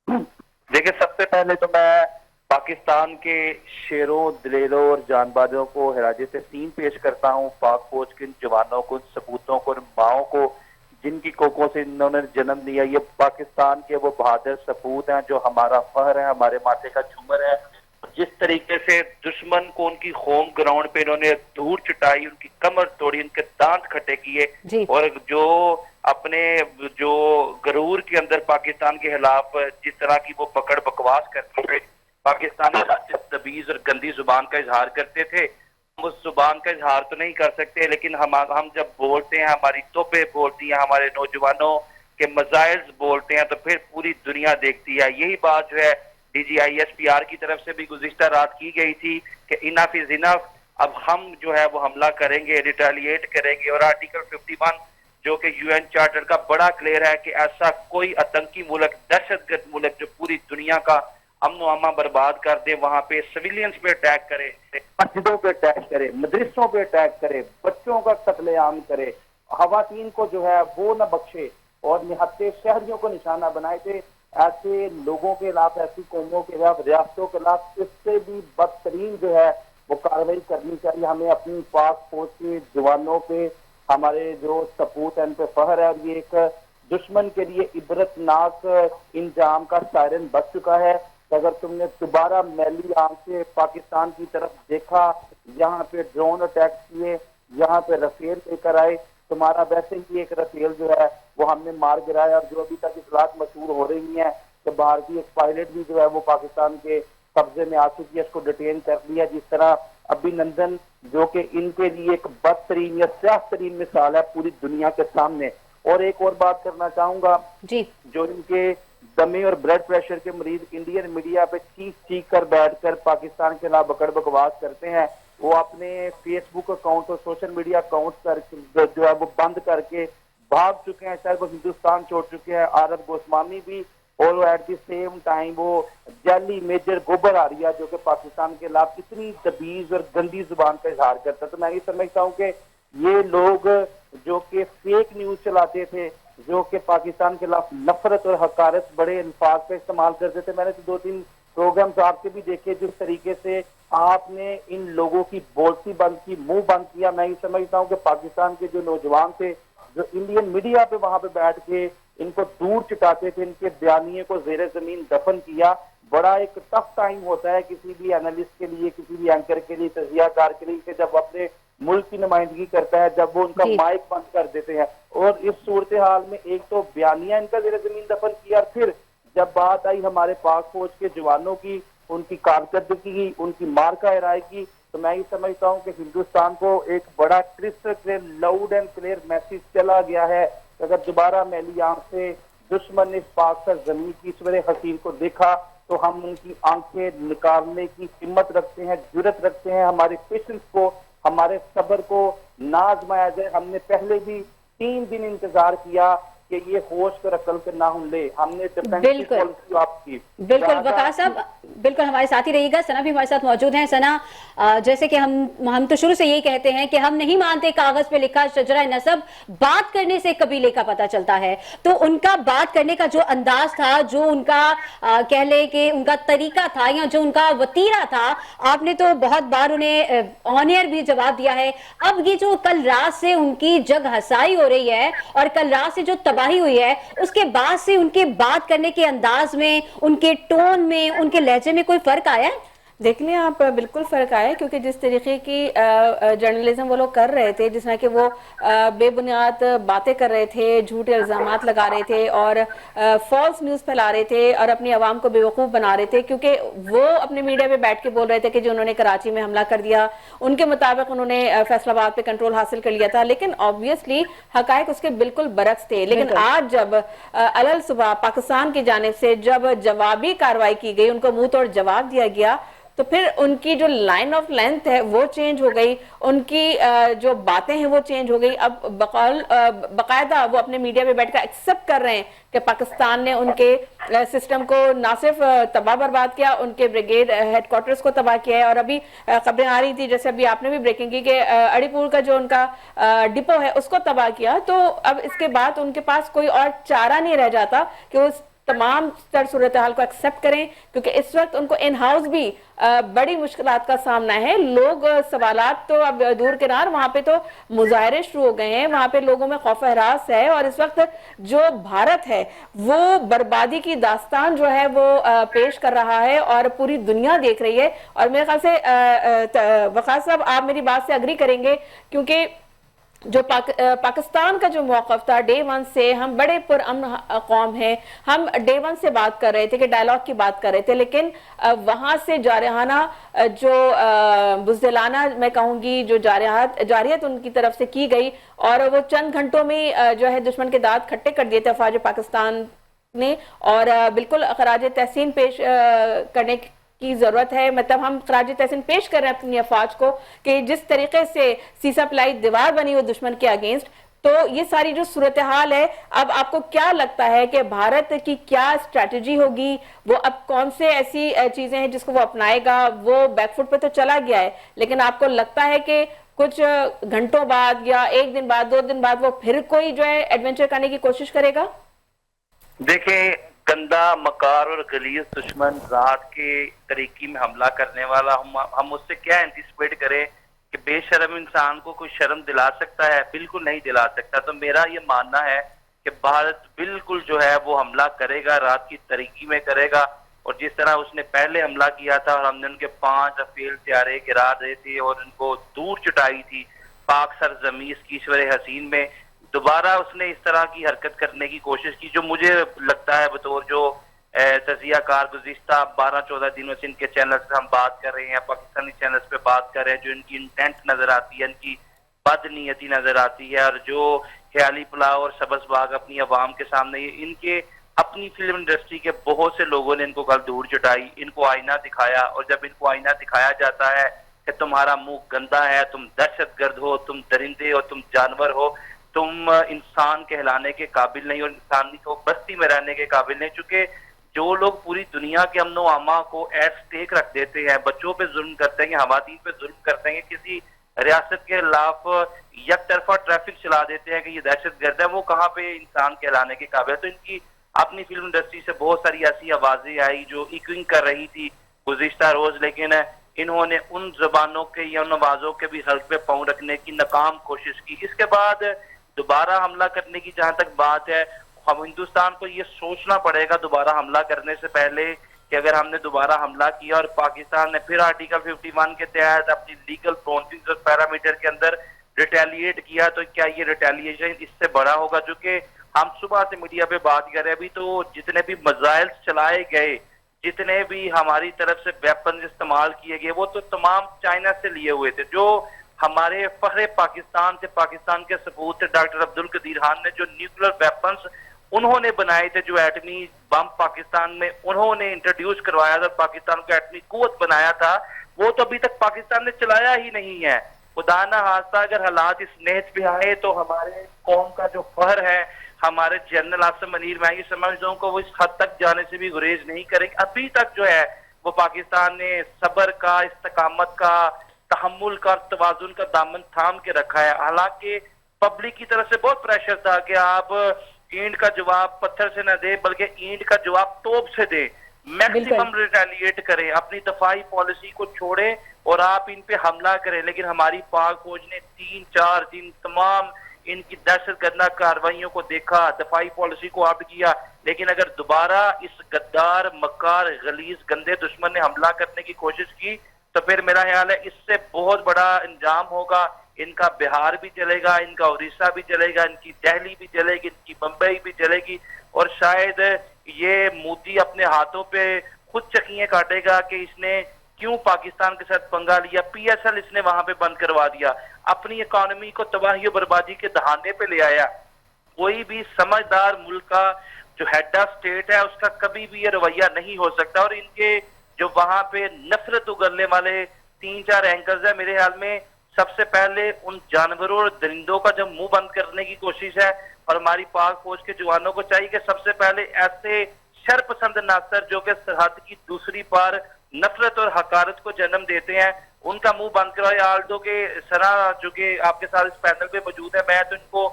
देखिए, सबसे पहले तो मैं पाकिस्तान के शेरों, दिलेरों और जानबाजों को हिराजे से सीन पेश करता हूँ। पाक फौज के जवानों को, सपूतों को, माओं को, जिनकी कोखों से इन्होंने जन्म लिया। ये पाकिस्तान के वो बहादुर सपूत हैं जो हमारा फख्र है, हमारे माथे का झूमर है। जिस तरीके से दुश्मन को उनकी होम ग्राउंड पे इन्होंने धूल चटाई, उनकी कमर तोड़ी, उनके दांत खट्टे किए, और जो अपने जो गरूर के अंदर पाकिस्तान के खिलाफ जिस तरह की वो पकड़ बकवास करते थे, पाकिस्तानी तबीज और गंदी जुबान का इजहार करते थे। हम उस जुबान का इजहार तो नहीं कर सकते, लेकिन हम जब बोलते हैं, हमारी तोपे बोलती हैं, हमारे नौजवानों के मजाइल्स बोलते हैं, तो फिर पूरी दुनिया देखती है। यही बात जो है DGISPR की तरफ से भी गुज़िश्ता रात की गई थी कि इनफ इज इनफ, अब हम जो है वो हमला करेंगे, रिटेलिएट करेंगे। और आर्टिकल 51 जो कि UN चार्टर का बड़ा क्लियर है कि ऐसा कोई आतंकी मुल्क, दहशतगर्द मुल्क जो पूरी दुनिया का अमन व अमा बर्बाद कर दे, वहां पे सिविलियंस पे अटैक करे, मस्जिदों पे अटैक करे, मदरसों पे अटैक करे, बच्चों का कत्लेआम करे, खवातीन को जो है वो न बख्शे और निहत्ते शहरियों को निशाना बनाए थे। ऐसे लोगों के खिलाफ, ऐसी कौमों के खिलाफ, रियासतों के खिलाफ इससे भी बदतरीन जो है वो कार्रवाई करनी चाहिए। हमें अपनी पाक फौज के जवानों पे, हमारे जो सपूत हैं, उन पे फख्र है। और ये एक दुश्मन के लिए इबरतनाक इंजाम का सायरन बच चुका है। अगर तुमने दोबारा मैली आंख से पाकिस्तान की तरफ देखा, यहाँ पे ड्रोन अटैक किए, यहाँ पे रफेल लेकर आए, तुम्हारा वैसे ही एक रफेल जो है वो हमने मार गिराया। और जो अभी तक इतलात मशहूर हो रही हैं कि भारतीय एक पायलट भी जो है वो पाकिस्तान के कब्जे में आ चुकी है, इसको डिटेन कर लिया। जिस तरह अभिनंदन जो कि इनके लिए एक बदतरीन या स्याह-तरीन मिसाल है पूरी दुनिया के सामने। और एक और बात करना चाहूंगा जी, जो इनके दमे और ब्लड प्रेशर के मरीज इंडियन मीडिया पे चीख कर बैठकर पाकिस्तान के खिलाफ बकड़ बकवास करते हैं, वो अपने फेसबुक अकाउंट और सोशल मीडिया अकाउंट करके जो है वो बंद करके भाग चुके हैं, शायद वो हिंदुस्तान छोड़ चुके हैं। आरब गोस्वामी भी, और एट द सेम टाइम वो जाली मेजर गोबर आरिया जो कि पाकिस्तान के खिलाफ इतनी तबीज और गंदी जुबान का इजहार करता है। तो मैं ये समझता हूँ कि ये लोग जो कि फेक न्यूज चलाते थे, जो कि पाकिस्तान के खिलाफ नफरत और हकारत बड़े अल्फाज पे इस्तेमाल करते थे। मैंने तो 2-3 प्रोग्राम्स आपके भी देखे जिस तरीके से आपने इन लोगों की बोलती बंद की, मुंह बंद किया। मैं ये समझता हूँ कि पाकिस्तान के जो नौजवान थे, जो इंडियन मीडिया पे वहां पे बैठ के इनको दूर चिटाते थे, इनके बयानिए को जेर जमीन दफन किया। बड़ा एक टफ टाइम होता है किसी भी एनालिस्ट के लिए, किसी भी एंकर के लिए, तजियाकार के लिए, कि जब अपने मुल्क की नुमाइंदगी करता है, जब वो उनका माइक बंद कर देते हैं। और इस सूरत हाल में एक तो बयानिया इनका जेर जमीन दफन किया, फिर जब बात आई हमारे पाक फौज के जवानों की, उनकी कारकर्दगी, उनकी मार का इराए की, तो मैं ये समझता हूँ कि हिंदुस्तान को एक बड़ा crystal clear, loud and clear message चला गया है। अगर दोबारा मैली आंख से दुश्मन ने इस पाक सर जमीन की ईश्वर हसीन को देखा तो हम उनकी आंखें निकालने की हिम्मत रखते हैं, जुर्रत रखते हैं। हमारे पेशेंस को, हमारे सब्र को ना आजमाया जाए। हमने पहले भी 3 दिन इंतजार किया कि ये होश कर अकल के ना ले। हमने डिफेंसिव पॉलिसी आपकी बिल्कुल वकार साहब, बिल्कुल हमारे साथ ही रहिएगा। सना भी हमारे साथ मौजूद हैं। सना, जैसे कि हम तो शुरू से यही कहते हैं कि हम नहीं मानते कागज पे लिखा शजरा नसब, बात करने से कबीले का पता चलता है। तो उनका बात करने का जो अंदाज था, जो उनका कह ले कि उनका तरीका था या जो उनका वतीरा था, आपने तो बहुत बार उन्हें ऑन एयर भी जवाब दिया है। अब ये जो कल रात से उनकी जग हसाई हो रही है और कल रात से जो तबाही हुई है, उसके बाद से उनके बात करने के अंदाज में, उनके टोन में, उनके लहजे में कोई फर्क आया है? देख लें आप, बिल्कुल फ़र्क आया, क्योंकि जिस तरीके की जर्नलिज्म वो लोग कर रहे थे, जिसमें कि वो बेबुनियाद बातें कर रहे थे, झूठे इल्ज़ामात लगा रहे थे और फॉल्स न्यूज़ फैला रहे थे और अपनी आवाम को बेवकूफ़ बना रहे थे, क्योंकि वो अपने मीडिया पे बैठ के बोल रहे थे कि जो उन्होंने कराची में हमला कर दिया, उनके मुताबिक उन्होंने फैसलाबाद पे कंट्रोल हासिल कर लिया था। लेकिन ऑब्वियसली हकायक उसके बिल्कुल बरक्स थे। लेकिन आज जब अलल सुबह पाकिस्तान की जानिब से जब जवाबी कार्रवाई की गई, उनको मुंह तोड़ जवाब दिया गया, तो फिर उनकी जो लाइन ऑफ लेंथ है वो चेंज हो गई, उनकी जो बातें हैं वो चेंज हो गई। अब बाकायदा वो अपने मीडिया में बैठकर एक्सेप्ट कर रहे हैं कि पाकिस्तान ने उनके सिस्टम को ना सिर्फ तबाह बर्बाद किया, उनके ब्रिगेड हेडक्वार्टर्स को तबाह किया है। और अभी खबरें आ रही थी, जैसे अभी आपने भी ब्रेकिंग की, कि अड़ीपुर का जो उनका डिपो है उसको तबाह किया। तो अब इसके बाद उनके पास कोई और चारा नहीं रह जाता कि वो तमाम सूरत हाल को एक्सेप्ट करें, क्योंकि इस वक्त उनको इन हाउस भी बड़ी मुश्किलात का सामना है। लोग सवालात तो अब दूर किनार, वहां पे तो मुजाहरे शुरू हो गए हैं, वहां पे लोगों में खौफ हरास है। और इस वक्त जो भारत है वो बर्बादी की दास्तान जो है वो पेश कर रहा है और पूरी दुनिया देख रही है। और मेरे ख्याल से वकार साहब, आप मेरी बात से अग्री करेंगे, क्योंकि जो पाकिस्तान का जो मौक़िफ़ था डे वन से, हम बड़े पुरअमन कौम हैं, हम डे वन से बात कर रहे थे कि डायलॉग की बात कर रहे थे, लेकिन वहाँ से जारहाना जो बुज़दिलाना मैं कहूँगी जो जारियत उनकी तरफ से की गई, और वो चंद घंटों में जो है दुश्मन के दांत खट्टे कर दिए थे अफ़वाज पाकिस्तान ने। और बिल्कुल खराज तहसीन पेश करने की जरूरत है। मतलब हम खराज तहसीन पेश कर रहे हैं अपनी अफवाज को कि जिस तरीके से सीसा पिलाई दीवार बनी हो दुश्मन के अगेंस्ट। तो ये सारी जो सूरत हाल है, अब आपको क्या लगता है कि भारत की क्या स्ट्रैटेजी होगी? वो अब कौन से ऐसी चीजें हैं जिसको वो अपनाएगा? वो बैकफुट पे तो चला गया है, लेकिन आपको लगता है कि कुछ घंटों बाद या एक दिन बाद, 2 दिन बाद वो फिर कोई जो है एडवेंचर करने की कोशिश करेगा? देखें, गंदा, मकार और गलीज दुश्मन रात के तरीके में हमला करने वाला, हम उससे क्या एंटिसिपेट करें कि बेशर्म इंसान को कोई शर्म दिला सकता है? बिल्कुल नहीं दिला सकता। तो मेरा ये मानना है कि भारत बिल्कुल जो है वो हमला करेगा, रात की तरीके में करेगा। और जिस तरह उसने पहले हमला किया था और हमने उनके 5 रफेल तैयारे गिरा दिए थे और उनको दूर चटाई थी पाक सरजमीन की ईश्वर हसीन में, दोबारा उसने इस तरह की हरकत करने की कोशिश की, जो मुझे लगता है बतौर जो तजिया कार गुज़िश्ता 12-14 दिनों से इनके चैनल से हम बात कर रहे हैं, पाकिस्तानी चैनल्स पे बात कर रहे हैं, जो इनकी इंटेंट नजर आती है, इनकी बदनीयती नजर आती है, और जो ख्याली पुलाव और सब्ज़ बाग अपनी आवाम के सामने, इनके अपनी फिल्म इंडस्ट्री के बहुत से लोगों ने इनको कल दूर चटाई, इनको आईना दिखाया। और जब इनको आईना दिखाया जाता है कि तुम्हारा मुंह गंदा है, तुम दहशतगर्द हो, तुम दरिंदे हो, तुम जानवर हो, तुम इंसान कहलाने के काबिल नहीं और इंसानी को बस्ती में रहने के काबिल नहीं। चूंकि जो लोग पूरी दुनिया के अमनो अमा को एट स्टेक रख देते हैं, बच्चों पे जुल्म करते हैं, हवातीन पे जुल्म करते हैं, किसी रियासत के खिलाफ एक तरफा ट्रैफिक चला देते हैं कि ये दहशतगर्द है, वो कहाँ पे इंसान कहलाने के काबिल है? तो इनकी अपनी फिल्म इंडस्ट्री से बहुत सारी ऐसी आवाजें आई जो इक्विंग कर रही थी गुज़िश्ता रोज, लेकिन इन्होंने उन जबानों के या उन आवाजों के भी हल्क पे पाँव रखने की नाकाम कोशिश की। इसके बाद दोबारा हमला करने की जहां तक बात है, हम हिंदुस्तान को ये सोचना पड़ेगा दोबारा हमला करने से पहले कि अगर हमने दोबारा हमला किया और पाकिस्तान ने फिर आर्टिकल 51 के तहत अपनी लीगल बाउंड्रीज और पैरामीटर के अंदर रिटेलिएट किया, तो क्या ये रिटेलिएशन इससे बड़ा होगा? जो कि हम सुबह से मीडिया पे बात कर रहे हैं, अभी तो जितने भी मिसाइल चलाए गए, जितने भी हमारी तरफ से वेपन इस्तेमाल किए गए, वो तो तमाम चाइना से लिए हुए थे। जो हमारे फखरे पाकिस्तान से, पाकिस्तान के सपूत थे डॉक्टर अब्दुल कदीर खान ने जो न्यूक्लियर वेपन्स انہوں نے بنائے تھے جو ایٹمی بم پاکستان میں انہوں نے انٹروڈیوس کروایا تھا, پاکستان کو ایٹمی قوت بنایا تھا, وہ تو ابھی تک پاکستان نے چلایا ہی نہیں ہے. خدا نہ خواستہ اگر حالات اس نہج پہ آئے تو ہمارے قوم کا جو فخر ہے, ہمارے جنرل عاصم منیر, میں یہ سمجھتا ہوں کہ وہ اس حد تک جانے سے بھی گریز نہیں کریں گے. ابھی تک جو ہے وہ پاکستان نے صبر کا, استقامت کا, تحمل کا, توازن کا دامن تھام کے رکھا ہے. حالانکہ پبلک کی طرف سے بہت پریشر تھا کہ آپ اینٹ کا جواب پتھر سے نہ دیں بلکہ اینٹ کا جواب توپ سے دیں, میکسیمم ریٹیلیٹ کریں, اپنی دفاعی پالیسی کو چھوڑیں اور آپ ان پہ حملہ کریں. لیکن ہماری پاک فوج نے 3-4 دن تمام ان کی دہشت گردانہ کارروائیوں کو دیکھا, دفاعی پالیسی کو آپ کیا. لیکن اگر دوبارہ اس غدار, مکار, غلیظ, گندے دشمن نے حملہ کرنے کی کوشش کی تو پھر میرا خیال ہے اس سے بہت بڑا انجام ہوگا. ان کا بہار بھی چلے گا, ان کا اڑیسہ بھی چلے گا, ان کی دہلی بھی چلے گی, ان کی بمبئی بھی چلے گی, اور شاید یہ مودی اپنے ہاتھوں پہ خود چکیاں کاٹے گا کہ اس نے کیوں پاکستان کے ساتھ پنگا لیا. پی ایس ایل اس نے وہاں پہ بند کروا دیا, اپنی اکانومی کو تباہی و بربادی کے دہانے پہ لے آیا. کوئی بھی سمجھدار ملک کا جو ہیڈ آف اسٹیٹ ہے اس کا کبھی بھی یہ رویہ نہیں ہو سکتا. اور ان کے جو وہاں پہ نفرت اگلنے والے 3-4 اینکرز ہیں, میرے خیال میں سب سے پہلے ان جانوروں اور درندوں کا جو منہ بند کرنے کی کوشش ہے, اور ہماری پاک فوج کے جوانوں کو چاہیے کہ سب سے پہلے ایسے شر پسند عناصر جو کہ سرحد کی دوسری پار نفرت اور حقارت کو جنم دیتے ہیں ان کا منہ بند کروائے. آلدو کے سرا جو کہ آپ کے ساتھ اس پینل پہ موجود ہے, میں تو ان کو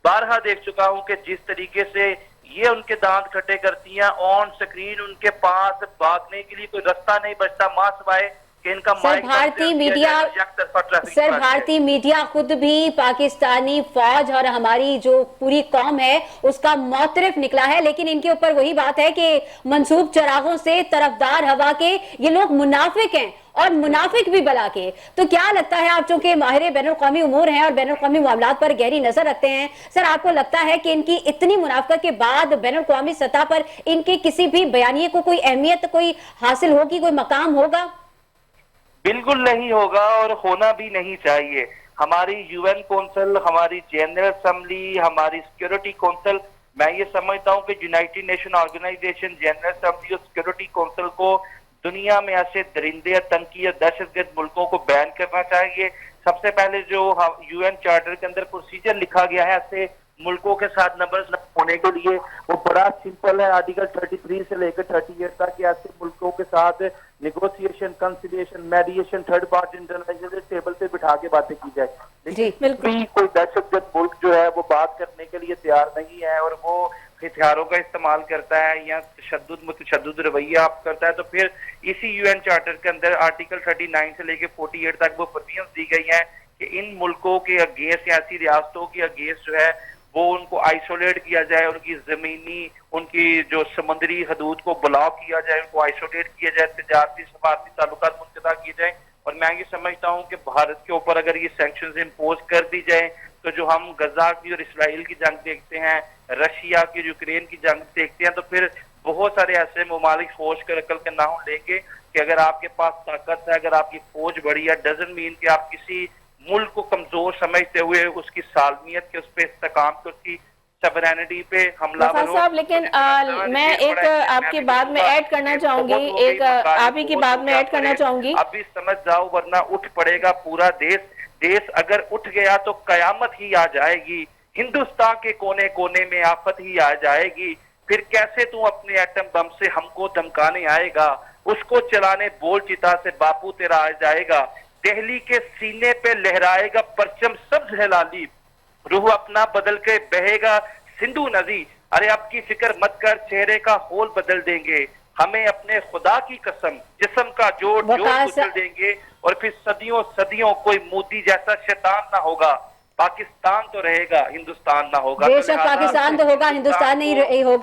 بارہا دیکھ چکا ہوں کہ جس طریقے سے یہ ان کے دانت کھٹے کرتی ہیں آن سکرین, ان کے پاس بھاگنے کے لیے کوئی رستہ نہیں بچتا ماں سوائے کہ ان کا سر بھارتی میڈیا خود بھی پاکستانی فوج اور ہماری جو پوری قوم ہے اس کا معترف نکلا ہے, لیکن ان کے اوپر وہی بات ہے کہ منسوب چراغوں سے طرفدار ہوا کے یہ لوگ منافق ہیں اور منافق بھی بلا کے. تو کیا لگتا ہے, آپ چونکہ ماہر بین الاقوامی امور ہیں اور بین الاقوامی معاملات پر گہری نظر رکھتے ہیں, سر آپ کو لگتا ہے کہ ان کی اتنی منافقت کے بعد بین الاقوامی سطح پر ان کے کسی بھی بیانیے کو کوئی اہمیت کوئی حاصل ہوگی, کوئی مقام ہوگا؟ بالکل نہیں ہوگا اور ہونا بھی نہیں چاہیے. ہماری یو این کونسل, ہماری جنرل اسمبلی, ہماری سیکیورٹی کونسل, میں یہ سمجھتا ہوں کہ united nation organisation, general assembly اور سیکیورٹی کونسل کو دنیا میں ایسے درندے, آتنکی اور دہشت گرد ملکوں کو بین کرنا چاہیے. سب سے پہلے جو یو این چارٹر کے اندر پروسیجر لکھا گیا ہے ایسے ملکوں کے ساتھ نمبرز ہونے کے لیے, وہ بڑا سمپل ہے. آرٹیکل 33 سے لے کر 38 تک ایسے ملکوں کے ساتھ negotiation, conciliation, mediation, third party international table پہ بٹھا کے باتیں کی جائے. لیکن کوئی دہشت گرد ملک جو ہے وہ بات کرنے کے لیے تیار نہیں ہے اور وہ ہتھیاروں کا استعمال کرتا ہے یا متشدد رویہ آپ کرتا ہے, تو پھر اسی یو این چارٹر کے اندر آرٹیکل 39 سے لے کے 48 تک وہ پروویژنز دی گئی ہیں کہ ان ملکوں کے اگینسٹ, ایسی ریاستوں کے اگینسٹ جو ہے وہ ان کو آئسولیٹ کیا جائے, ان کی زمینی, ان کی جو سمندری حدود کو بلاک کیا جائے, ان کو آئسولیٹ کیا جائے, تجارتی سفارتی تعلقات منقطع کیے جائیں. اور میں یہ سمجھتا ہوں کہ بھارت کے اوپر اگر یہ سینکشنز امپوز کر دی جائیں تو جو ہم غزہ کی اور اسرائیل کی جنگ دیکھتے ہیں, رشیا کی, یوکرین کی جنگ دیکھتے ہیں, تو پھر بہت سارے ایسے ممالک ہوش کر عقل کے ناؤں لیں گے کہ اگر آپ کے پاس طاقت ہے, اگر آپ کی فوج بڑی ہے, ڈزنٹ مین کہ آپ کسی ملک کو کمزور سمجھتے ہوئے اس کی سالمیت کے, اس پہ استحکام کے, اس کی سورینٹی پہ حملہ صاحب. لیکن میں ایک آپ کی بات میں ایڈ کرنا چاہوں گی, ایک آپ ہی کی بات میں ایڈ کرنا چاہوں گی. ابھی سمجھ جاؤ ورنہ اٹھ پڑے گا پورا دیش. دیش اگر اٹھ گیا تو قیامت ہی آ جائے گی, ہندوستان کے کونے کونے میں آفت ہی آ جائے گی. پھر کیسے تو اپنے ایٹم بم سے ہم کو دھمکانے آئے گا, اس کو چلانے بول چتا سے باپو تیرا آ جائے گا. دہلی کے سینے پہ لہرائے گا پرچم سبز ہلالی, روح اپنا بدل کے بہے گا سندھو ندی. ارے اب کی فکر مت کر, چہرے کا ہول بدل دیں گے, ہمیں اپنے خدا کی قسم جسم کا جوڑ کچل دیں گے, اور پھر صدیوں صدیوں کوئی مودی جیسا شیطان نہ ہوگا. پاکستان تو رہے گا, ہندوستان نہ ہوگا. بے شک پاکستان تو ہوگا, ہندوستان نہیں ہوگا.